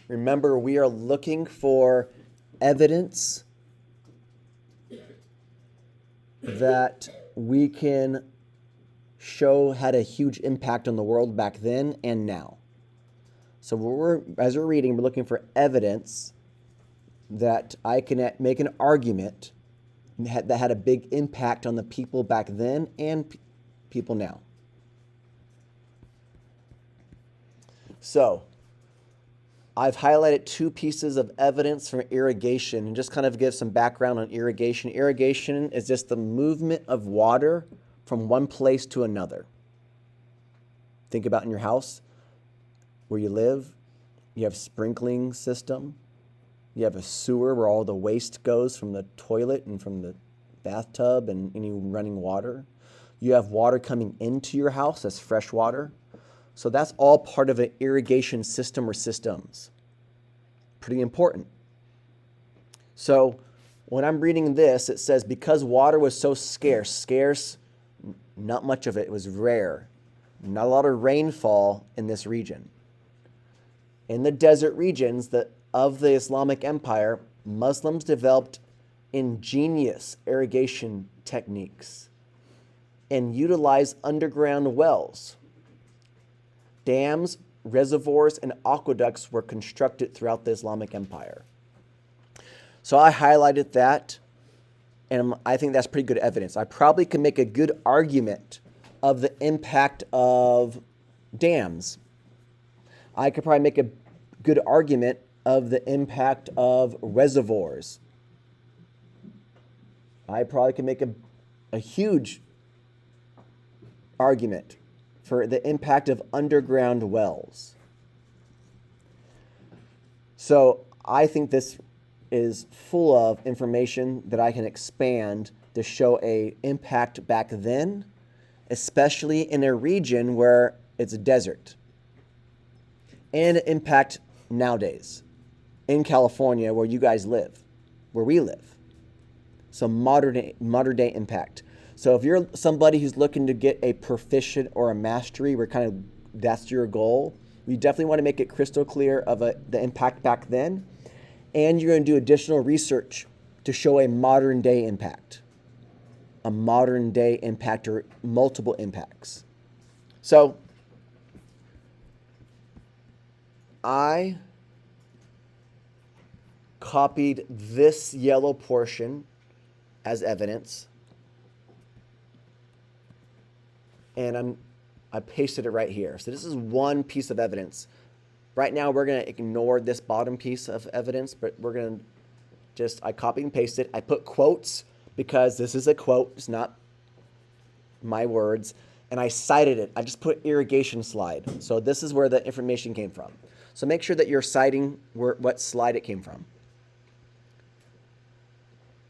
Remember, we are looking for evidence that we can show had a huge impact on the world back then and now. So as we're reading, we're looking for evidence that I can make an argument that had a big impact on the people back then and people now. So I've highlighted two pieces of evidence for irrigation and just kind of give some background on irrigation. Irrigation is just the movement of water from one place to another. Think about in your house where you live, you have a sprinkling system, you have a sewer where all the waste goes from the toilet and from the bathtub and any running water. You have water coming into your house, that's fresh water. So that's all part of an irrigation system or systems. Pretty important. So when I'm reading this, it says because water was so scarce, not much of it was rare. Not a lot of rainfall in this region. In the desert regions of the Islamic Empire, Muslims developed ingenious irrigation techniques and utilized underground wells. Dams, reservoirs, and aqueducts were constructed throughout the Islamic Empire. So I highlighted that, and I think that's pretty good evidence. I probably can make a good argument of the impact of dams. I could probably make a good argument of the impact of reservoirs. I probably can make a huge argument for the impact of underground wells. So I think this is full of information that I can expand to show an impact back then, especially in a region where it's a desert, and an impact nowadays in California where you guys live, where we live. So modern day impact. So if you're somebody who's looking to get a proficient or a mastery, that's your goal, you definitely want to make it crystal clear of the impact back then, and you're going to do additional research to show a modern day impact or multiple impacts. So I copied this yellow portion as evidence, and I pasted it right here. So this is one piece of evidence. Right now we're going to ignore this bottom piece of evidence, but we're going to I copied and pasted. I put quotes because this is a quote. It's not my words. And I cited it. I just put irrigation slide. So this is where the information came from. So make sure that you're citing what slide it came from.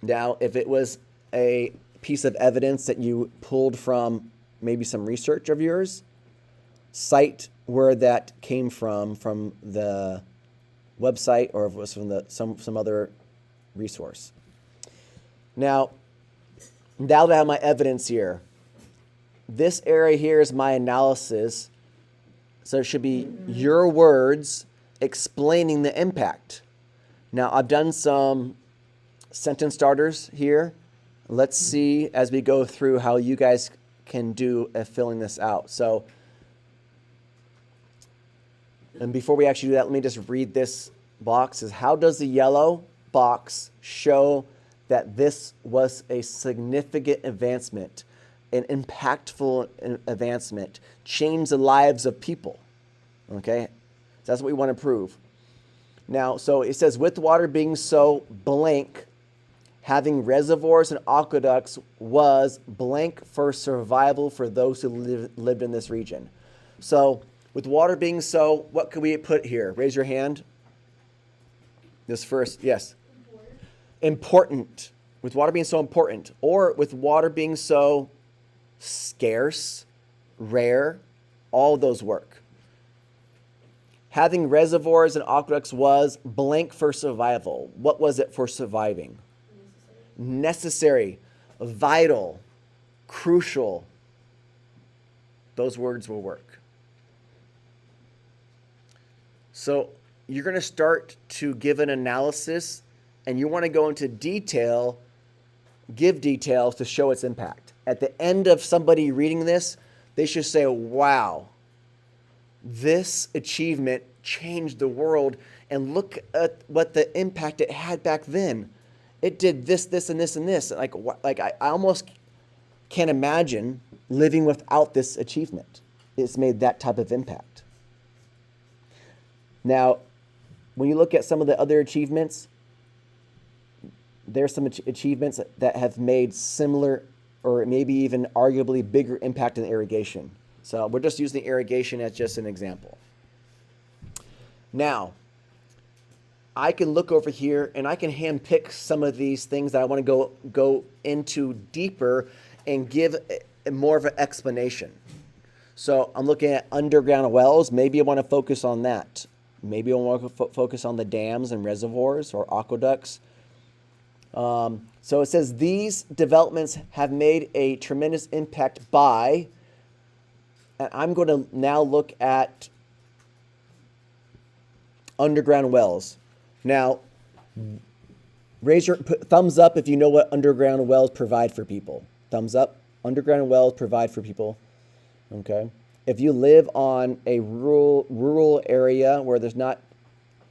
Now, if it was a piece of evidence that you pulled from maybe some research of yours, cite where that came from the website, or if it was from some other resource. Now that I have my evidence here, this area here is my analysis. So it should be your words explaining the impact. Now I've done some sentence starters here. Let's see as we go through how you guys can do filling this out. So, and before we actually do that, let me just read this box. Is how does the yellow box show that this was a significant advancement, an impactful advancement, changed the lives of people? Okay, that's what we want to prove. Now, so it says, with water being so blank, having reservoirs and aqueducts was blank for survival for those who lived in this region. So with water being so, what could we put here? Raise your hand. This first, yes. Important. With water being so important. Or with water being so scarce, rare, all those work. Having reservoirs and aqueducts was blank for survival. What was it for surviving? Necessary, vital, crucial. Those words will work. So you're going to start to give an analysis, and you want to go into detail, give details to show its impact. At the end of somebody reading this, they should say, wow, this achievement changed the world, and look at what the impact it had back then. It did this, this, and this, and this. Like I almost can't imagine living without this achievement. It's made that type of impact. Now, when you look at some of the other achievements, there's some achievements that have made similar or maybe even arguably bigger impact in irrigation. So we're just using irrigation as just an example. Now, I can look over here and I can handpick some of these things that I want to go into deeper and give more of an explanation. So I'm looking at underground wells. Maybe I want to focus on that. Maybe I want to focus on the dams and reservoirs or aqueducts. So it says these developments have made a tremendous impact by, and I'm going to now look at underground wells. Now, thumbs up if you know what underground wells provide for people. Thumbs up. Underground wells provide for people. Okay. If you live on a rural area where there's not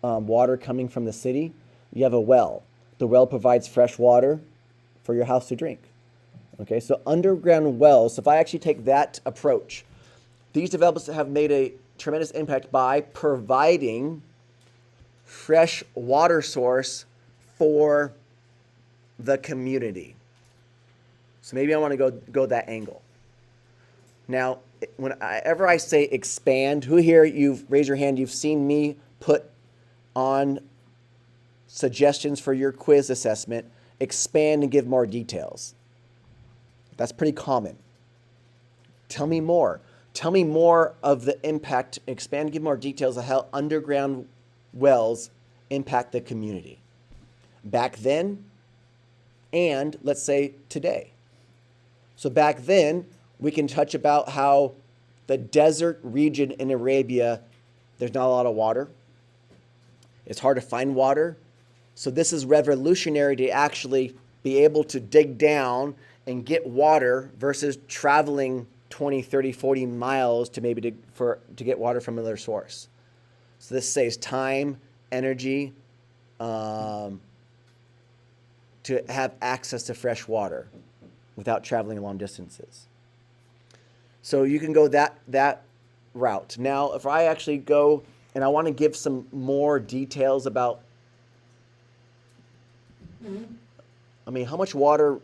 water coming from the city, you have a well. The well provides fresh water for your house to drink. Okay, so underground wells, so if I actually take that approach, these developments have made a tremendous impact by providing fresh water source for the community. So maybe I want to go that angle. Now, whenever I say expand, who here, raise your hand, you've seen me put on suggestions for your quiz assessment, expand and give more details. That's pretty common. Tell me more. Tell me more of the impact, expand, give more details of how underground wells impact the community. Back then, and let's say today. So back then, we can touch about how the desert region in Arabia, there's not a lot of water. It's hard to find water. So this is revolutionary to actually be able to dig down and get water versus traveling 20, 30, 40 miles to maybe to get water from another source. So this saves time, energy, to have access to fresh water without traveling long distances. So you can go that route. Now, if I actually go and I want to give some more details about, how much water,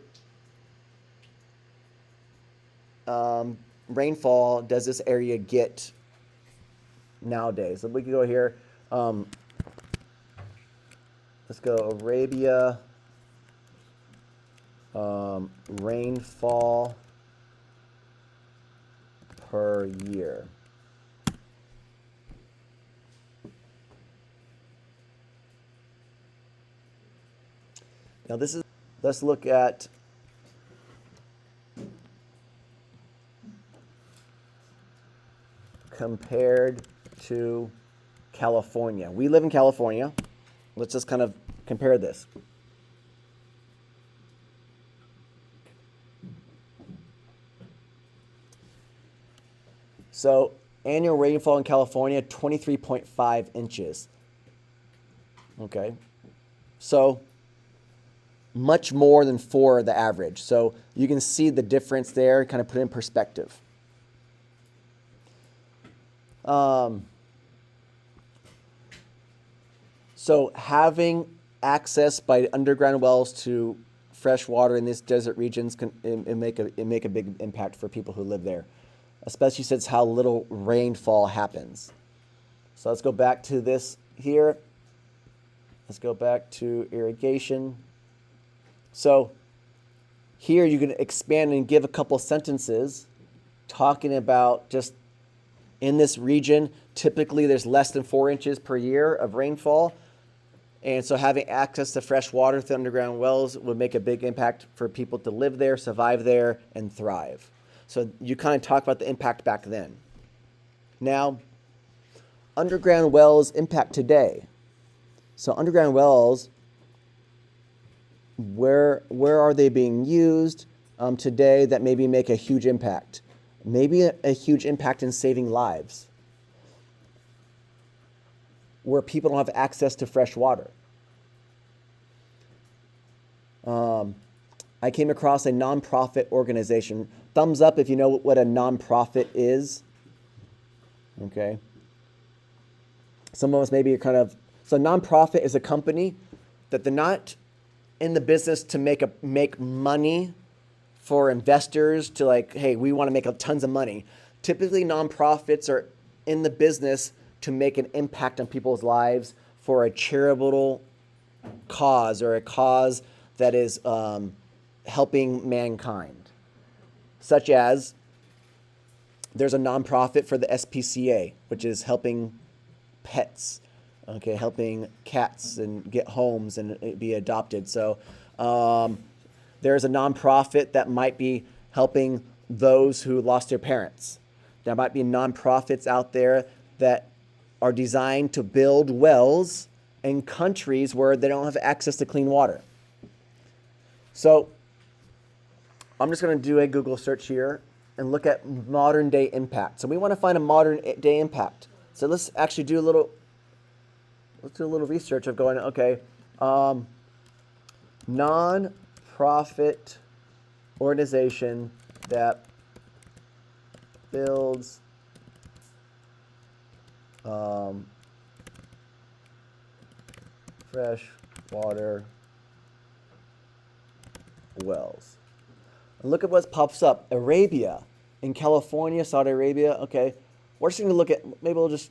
rainfall does this area get nowadays? So we can go here. Let's go Arabia, rainfall per year. Now let's look at compared to California. We live in California. Let's just kind of compare this. So annual rainfall in California, 23.5 inches. Okay. So much more than 4 the average. So you can see the difference there, kind of put it in perspective. So having access by underground wells to fresh water in these desert regions can make a big impact for people who live there, especially since how little rainfall happens. So let's go back to this here. Let's go back to irrigation. So here you can expand and give a couple sentences talking about just in this region, typically there's less than 4 inches per year of rainfall. And so having access to fresh water through underground wells would make a big impact for people to live there, survive there, and thrive. So you kind of talk about the impact back then. Now, underground wells impact today? So underground wells, where are they being used today that maybe make a huge impact? Maybe a huge impact in saving lives, where people don't have access to fresh water. I came across a nonprofit organization. Thumbs up if you know what a nonprofit is. Okay. Some of us maybe are kind of, so nonprofit is a company that they're not in the business to make money for investors to like, hey, we want to make tons of money. Typically nonprofits are in the business to make an impact on people's lives for a charitable cause or a cause that is helping mankind. Such as, there's a nonprofit for the SPCA, which is helping pets, okay, helping cats and get homes and be adopted. So there's a nonprofit that might be helping those who lost their parents. There might be nonprofits out there that are designed to build wells in countries where they don't have access to clean water. So I'm just going to do a Google search here and look at modern day impact. So we want to find a modern day impact. So let's actually do a little research of going, okay, non-profit organization that builds fresh water wells. And look at what pops up. Arabia, in California, Saudi Arabia. Okay, we're just going to look at, maybe we'll just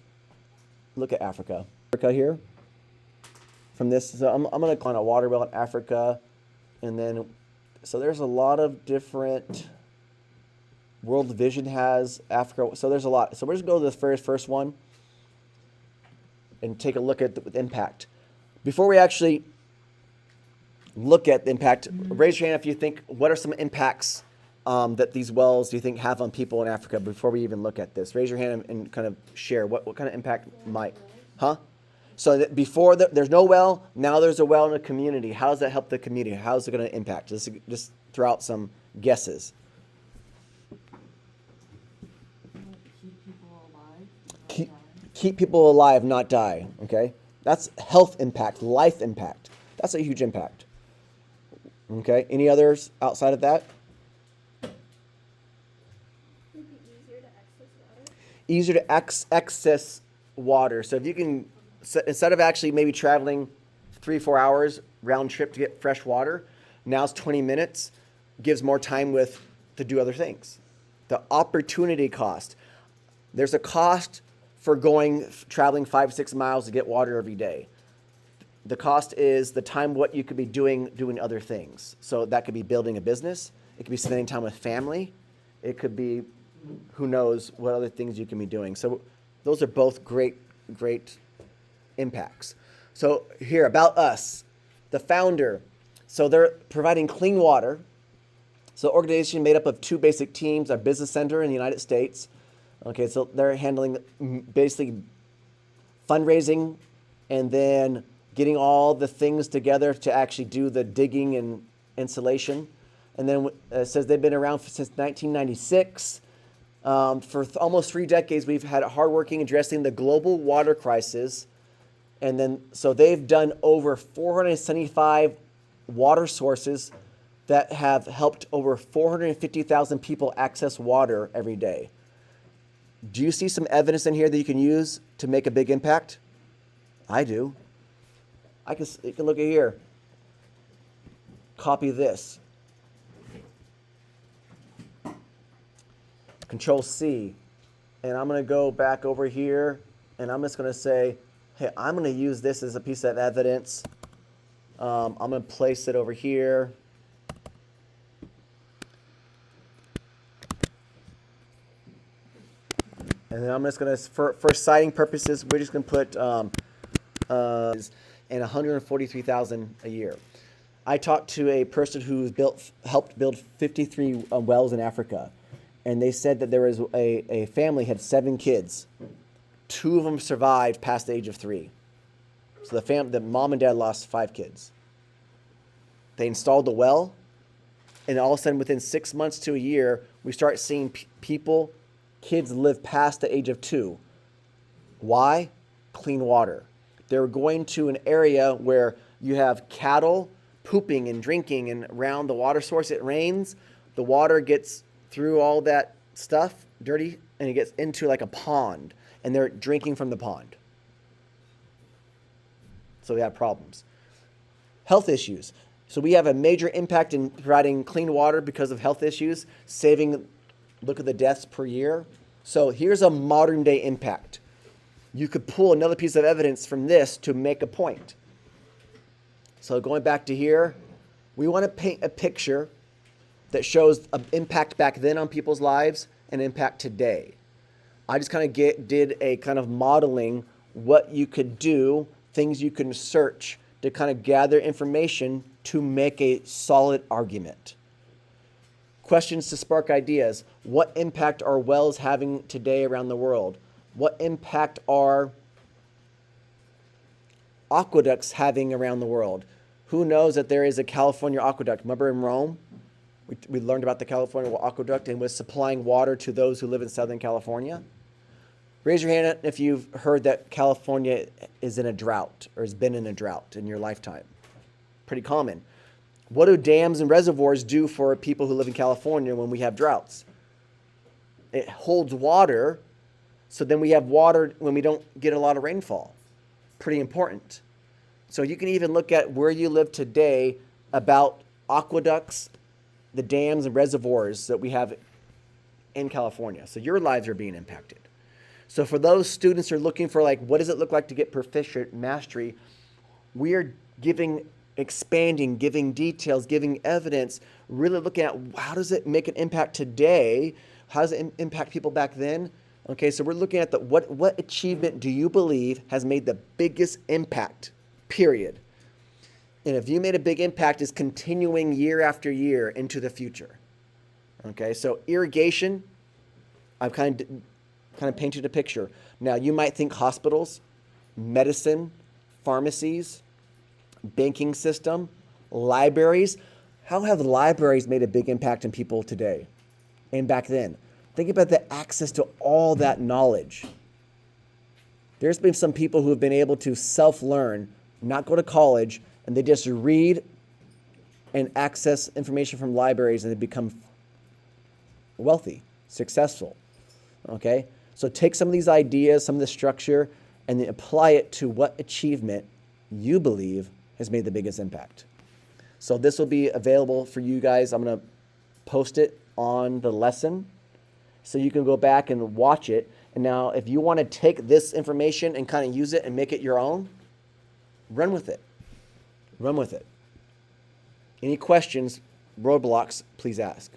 look at Africa. Africa here. From this, so I'm going to click on a water well in Africa. And then, so there's a lot of different, World Vision has Africa. So there's a lot. So we're just going to go to the first one and take a look at the impact. Before we actually look at the impact, raise your hand if you think, what are some impacts that these wells do you think have on people in Africa before we even look at this? Raise your hand and kind of share what kind of impact might, So that before there's no well, now there's a well in a community. How does that help the community? How is it going to impact? Just throw out some guesses. Keep people alive, not die. Okay, that's health impact, life impact. That's a huge impact. Okay, any others outside of that? Would it be easier to access water? Easier to access water. So if you can, instead of actually maybe traveling 3-4 hours round trip to get fresh water, now it's 20 minutes, gives more time to do other things. The opportunity cost. There's a cost for traveling 5-6 miles to get water every day. The cost is the time what you could be doing other things. So that could be building a business. It could be spending time with family. It could be, who knows what other things you can be doing. So those are both great impacts. So here, about us, the founder. So they're providing clean water. So organization made up of 2 basic teams, a business center in the United States. Okay, so they're handling basically fundraising and then getting all the things together to actually do the digging and installation. And then it says they've been around since 1996. For almost 3 decades, we've had hardworking addressing the global water crisis. And then, so they've done over 475 water sources that have helped over 450,000 people access water every day. Do you see some evidence in here that you can use to make a big impact? I do. You can look at here. Copy this. Control C. And I'm going to go back over here and I'm just going to say, hey, I'm going to use this as a piece of evidence. I'm going to place it over here. And then I'm just going to, for citing purposes, we're just going to put and 143,000 a year. I talked to a person who's helped build 53 wells in Africa, and they said that there was a family had 7 kids. 2 of them survived past the age of 3. So the mom and dad lost 5 kids. They installed the well, and all of a sudden, within 6 months to a year, we start seeing kids live past the age of 2. Why? Clean water. They were going to an area where you have cattle pooping and drinking, and around the water source, it rains. The water gets through all that stuff, dirty, and it gets into like a pond, and they're drinking from the pond. So we have problems. Health issues. So we have a major impact in providing clean water because of health issues, look at the deaths per year. So here's a modern day impact. You could pull another piece of evidence from this to make a point. So going back to here, we want to paint a picture that shows an impact back then on people's lives and impact today. I just kind of did a kind of modeling what you could do, things you can search to kind of gather information to make a solid argument. Questions to spark ideas. What impact are wells having today around the world? What impact are aqueducts having around the world? Who knows that there is a California aqueduct? Remember in Rome, we learned about the California aqueduct and was supplying water to those who live in Southern California? Raise your hand if you've heard that California is in a drought or has been in a drought in your lifetime. Pretty common. What do dams and reservoirs do for people who live in California when we have droughts? It holds water, so then we have water when we don't get a lot of rainfall. Pretty important. So you can even look at where you live today about aqueducts, the dams and reservoirs that we have in California. So your lives are being impacted. So for those students who are looking for what does it look like to get proficient mastery, we are expanding, giving details, giving evidence, really looking at how does it make an impact today? How does it impact people back then? Okay, so we're looking at what achievement do you believe has made the biggest impact, period. And if you made a big impact, is continuing year after year into the future. Okay, so irrigation, I've kind of painted a picture. Now, you might think hospitals, medicine, pharmacies, banking system, libraries. How have libraries made a big impact on people today and back then? Think about the access to all that knowledge. There's been some people who have been able to self-learn, not go to college, and they just read and access information from libraries, and they become wealthy, successful. Okay? So take some of these ideas, some of the structure, and then apply it to what achievement you believe has made the biggest impact. So this will be available for you guys. I'm going to post it on the lesson so you can go back and watch it. And now if you want to take this information and kind of use it and make it your own, run with it. Run with it. Any questions, roadblocks, please ask.